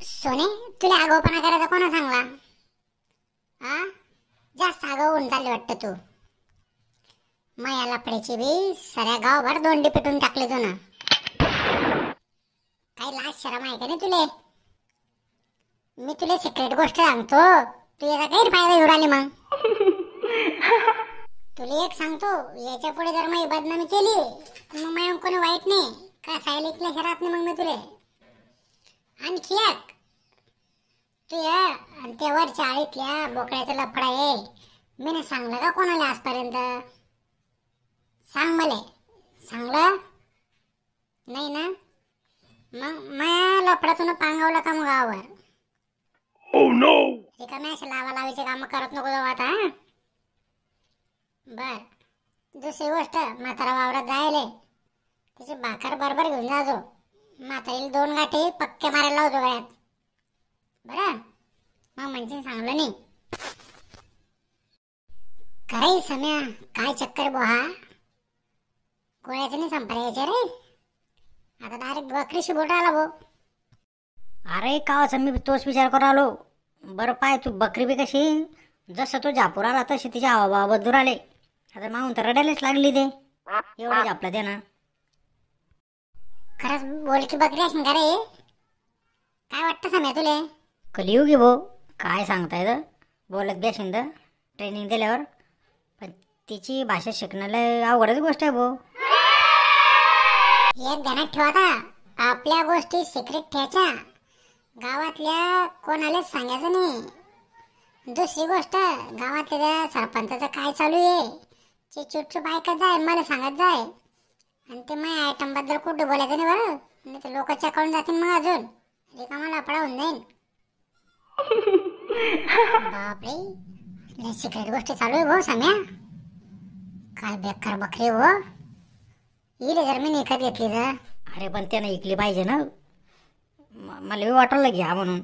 सोने, तुला आगाऊपणा करायचा कोणा सांगला? आ जास्त आगाऊ होऊन चालली वाटतं तू. माया लफड्याची बी साऱ्या गावभर दोंडी पिटून टाकली तू ना. काही लाज शरम आहे का नाही तुले? मी तुला सिक्रेट गोष्ट सांगतो, तू याचा गैरफायदा घेऊन आली. मग तुला एक सांगतो, याच्या पुढे जर मी बदनामी केली तर मग माझ्या कोणी वाईट नाही का सायलीतल्या शहरात नाही. मग मी तुले आणखी एक, तू या आणि त्या वर चाळीतल्या बोकड्याचा लफडा आहे. मी नाही सांगलं का कोणाला आजपर्यंत? सांग मला. सांगलं नाही ना? मग माया लफडातून पांगावला का मग गावावर? रिकाम्या असे लावा लावायचे काम करत नको जाऊ आता. बर, दुसरी गोष्ट, म्हातारा वावरात जायले त्याची भाकर बरोबर घेऊन जाजो. म्हातारीला 2 गाठी पक्के मारायला लावतो गळ्यात. बरं, मग म्हणजे सांगलं नाही. खरंय सम्या, काय चक्कर बोहा, गोळ्याचं नाही संपायचे रे. आता डायरेक्ट बकरीशी बोट आला भो. अरे कावाचा मी तोच विचार करू आलो. बरं पाय, तू बकरी बी कशी जसं तो झापूर आला तशी तिच्या हवा बदूर आले. आता मागून तर रडायलाच लागली ते. एवढं झापला दे ना. खरंच बोल की बकरी असेल का रे? काय वाटतं सम्या तुले? कलियुगी भो, काय सांगताय? बोलत बेशिंद ट्रेनिंग दिल्यावर. पण तिची भाषा शिकण्याला अवघडच गोष्ट आहे भो. एक ध्यानात ठेवा आता, आपल्या गोष्टी सिक्रेट ठेवायच्या, गावातल्या कोणालाच सांगायचं नाही. दुसरी गोष्ट, गावातल्या सरपंचाचं काय चालू आहे ते चुपचुप ऐकत जाय, मला सांगत जाय. आणि ते माझ्या आयटम बद्दल कुठे बोलायचं नाही बरं, नाही तर लोक चकाळून जातील. मग अजून रिकामा लफडा होऊन जाईल. बापरे, सिक्रेट गोष्ट चालू आहे भाऊ सम्या. काय बेकार बकरी हो. इले जर मी निकत घेतली तर. अरे पण त्यानं ऐकली पाहिजे ना. मला बी वाटलं घ्या म्हणून.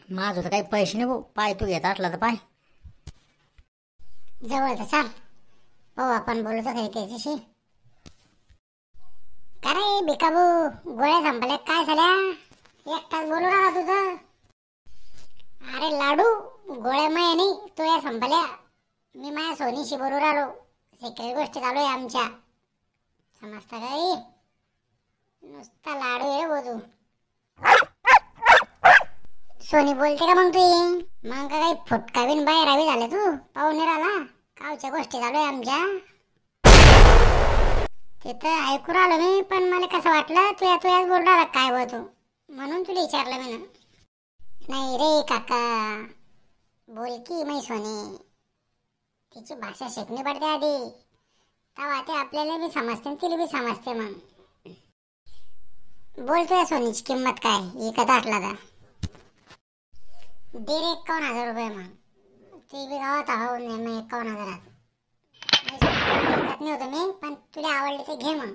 माझं तर काही पैसे नाही भाऊ. पाय तू घेत असला तर पाय. जवळ तर चाल, भाऊ आपण बोलतो खरी त्याच्याशी. का रे भिकाबू, गोळ्या संपल्या काय झाल्या? एकटाच बोलू राहिला तुझं. अरे लाडू, गोळ्या माया नाही तू या संपल्या. मी माझ्या सोनीशी बोलू राहिलो. सिक्रेट गोष्ट चालू आहे आमच्या. समजता काही? नुसता लाडू आहे बोलू. सोनी बोलते का मग तू? मग का काही फुटका बिन बाहेर हवी झाले तू? पाहुणे राहिला कावच्या गोष्टी चालू आहे आमच्या. ते तर ऐकू राहिलो मी, पण मला कसं वाटलं तू याच बोल राहिला काय बोल तू, म्हणून तुला विचारलं मी ना. नाही रे काका, बोल की मै सोनी. तिची भाषा शिकणी पडते आधी, तेव्हा ते आपल्याला बी समजते तिला बी समजते. मग बोलतोय सोनीची किंमत काय एकदा असला तर दे रे 51,000 रुपये. मग ती बी गावात हवं नाही. मग 51,000 नाही होतं मी, पण तुला आवडले ते घे. मग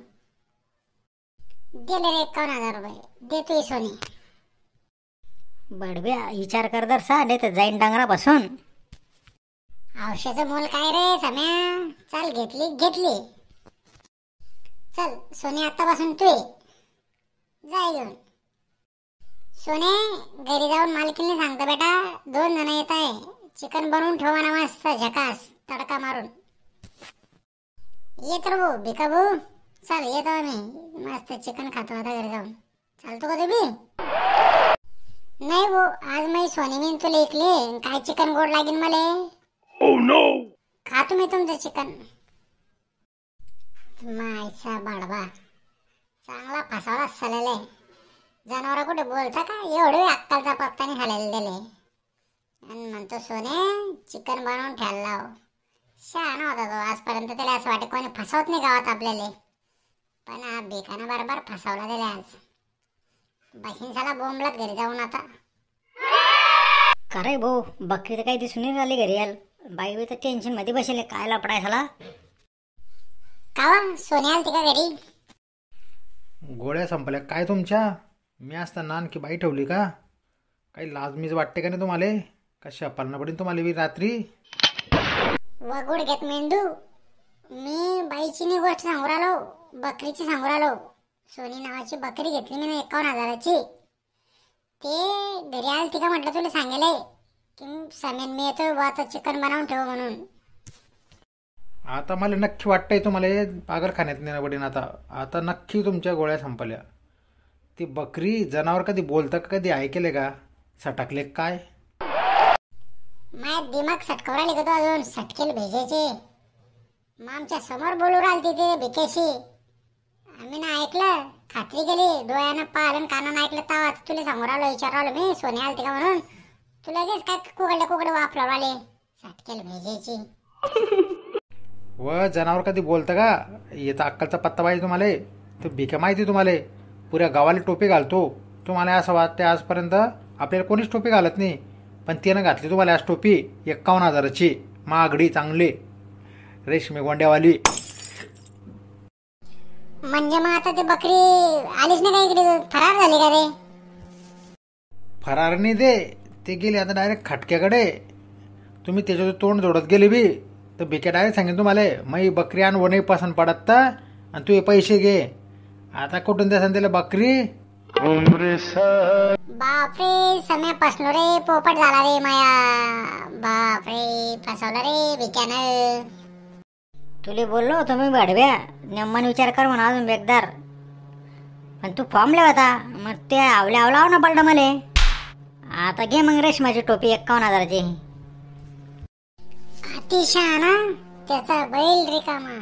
दिले रे 51,000 रुपये देतोय सोनी. बडब्या विचार कर दरसा, नाही तर जाईन डांगरा बसून. औषधाचं मोल काय रे सम्या? चल घेतली. चल सोनी, आतापासून तू जाय घेऊन. सोने, घरी जाऊन मालकीने सांगतो बेटा 2 जण येत आहे. चिकन बनवून ठेवा ना मस्त झकास तडका मारून. येत रे भाऊ भिकाबू. चल येतो आम्ही, मस्त चिकन खातो आता घरी जाऊन. चालतो का तुम्ही? नाही भाऊ, आज मी सोनीने तुला ऐकले. काय चिकन गोड लागेल मला. खा तुम्ही तुमचं चिकन. मायचा बाडबा, चांगला फसावला सलेले. जनावर कुठे बोलता का? एवढे अक्कलचा पत्ताने खायला दिले. आणि म्हणतो सोने चिकन बनवून ठेवायला लाव. शहाणा होता तो आजपर्यंत. त्याला असं वाटे कोणी फसवत नाही गावात आपल्याला, पण हा बेकाना बरोबर फसवला त्याला आज. बहिणीला बोंबलात घरी जाऊन आता. खरंय भाऊ, बकरी तर काही दिसून नाही राहिली घरी याल. बाई बी तर टेन्शन मध्ये बसले. काय लपडाय झाला कावा? सोने आलती का घरी? गोळ्या संपल्या काय तुमच्या? मी असताना आणखी बाई ठेवली का? काही लाजमीज वाटते का नाही तुम्हाला? कशा पालना पडेल तुम्हाला बी रात्री? वगुड घेत मेंदू. मी बाईची नाही गोष्ट सांगू राहिलो, बकरीची सांगू राहिलो. सोनी नावाची बकरी घेतली मी 51,000ची. ते घरी आलती का म्हटलं तुला सांगायला की समेन मी येतो बा आता चिकन बनवून ठेव म्हणून. आता मला नक्की वाटतंय तुम्हाला हे पागलखान्यात नेणं पडेन. आता नक्की तुमच्या गोळ्या संपल्या. ती बकरी जनावर कधी बोलतं का, कधी ऐकले का, सटकले काय? माझ्या दिमाग सटकावर आले का तो अजून सटकेल भेजायचे. मग आमच्या समोर बोलू राहिली ते भिकेशी. आम्ही ना ऐकलं, खात्री केली, डोळ्यानं पाहिलं कानानं ऐकलं, तेव्हा तुला समोर आलो विचार आलो मी सोने आलते का म्हणून. तू लगेच काय कुकडे वापरावं आले सटकेल भेजायची. व जनावर कधी बोलतं का? येता अक्कलचा पत्ता पाहिजे तुम्हाला. तर भिका माहिती तुम्हाला, पुऱ्या गावाला टोपी घालतो. तुम्हाला असं वाटते आजपर्यंत आपल्याला कोणीच टोपी घालत नाही, पण त्यानं घातली तुम्हाला आज टोपी 51,000ची महागडी चांगली रेशमी गोंड्यावाली. म्हणजे मग आता ते बकरी आलीच नाही का इकडे, फरार झाली का रे? फरार नाही ते गेले आता डायरेक्ट खटक्याकडे. तुम्ही त्याच्यावर तोंड जोडत गेले बी तर भिक्या डायरेक्ट सांगेन तुम्हाला, मग बकरी आणवं नाही पसंत पडत तर, आणि तू हे पैसे घे. आता कुठून द्यासन त्याला बकरी? बापरे समय फसलो रे, पोपट झाला रे माया. बापरे फसवलं रे भिक्यानं. तुले बोललो होतो मी भाडव्या, नेमन विचार कर म्हणा अजून बेगदार. पण तू फॉर्म होता, मग ते आवलाव ना पडलं मले. आता घे मग रेशमाची टोपी 51,000ची. अतिशहाणा त्याचा बैल रिकामा.